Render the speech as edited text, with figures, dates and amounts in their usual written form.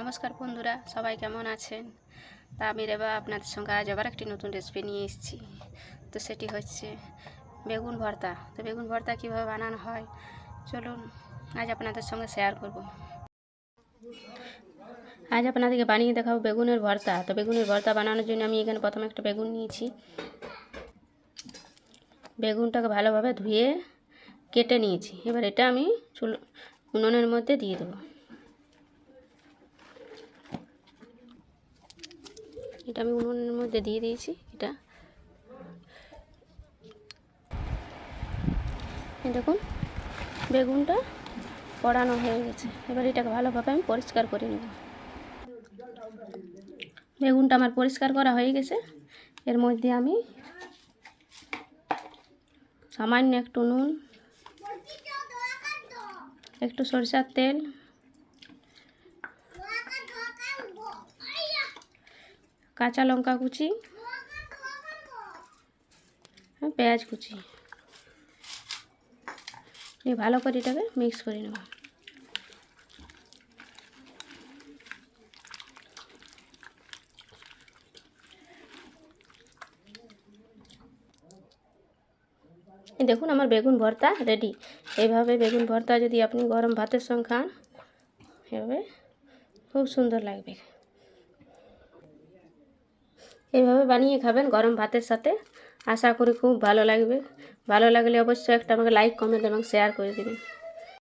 নমস্কার বন্ধুরা, সবাই কেমন আছেন? তা আমি রেবা আপনাদের সঙ্গে আজ আবার একটি নতুন রেসিপি নিয়ে এসেছি। তো সেটি হচ্ছে বেগুন ভর্তা। তো বেগুন ভর্তা কীভাবে বানানো হয় চলুন আজ আপনাদের সঙ্গে শেয়ার করব। আজ আপনাদেরকে বানিয়ে দেখাবো বেগুনের ভর্তা। তো বেগুনের ভর্তা বানানোর জন্য আমি এখানে প্রথমে একটা বেগুন নিয়েছি। বেগুনটাকে ভালোভাবে ধুয়ে কেটে নিয়েছি। এবার এটা আমি উনুনের মধ্যে দিয়ে দেবো। এটা আমি উনুনের মধ্যে দিয়ে দিয়েছি। এটা দেখুন বেগুনটা পোড়ানো হয়ে গেছে। এবার এটাকে ভালোভাবে আমি পরিষ্কার করে নেব। বেগুনটা আমার পরিষ্কার করা হয়ে গেছে। এর মধ্যে আমি সামান্য একটু নুন, একটু সরিষার তেল, কাঁচা লঙ্কা কুচি, পেঁয়াজ কুচি নিয়ে ভালো করে এটাকে মিক্স করে নেব। দেখুন আমার বেগুন ভর্তা রেডি। এইভাবে বেগুন ভর্তা যদি আপনি গরম ভাতের সঙ্গে খান, এভাবে খুব সুন্দর লাগবে। এইভাবে বানিয়ে খাবেন গরম ভাতের সাথে, আশা করি খুব ভালো লাগবে। ভালো লাগলে অবশ্যই একটা আমাকে লাইক, কমেন্ট এবং শেয়ার করে দেবেন।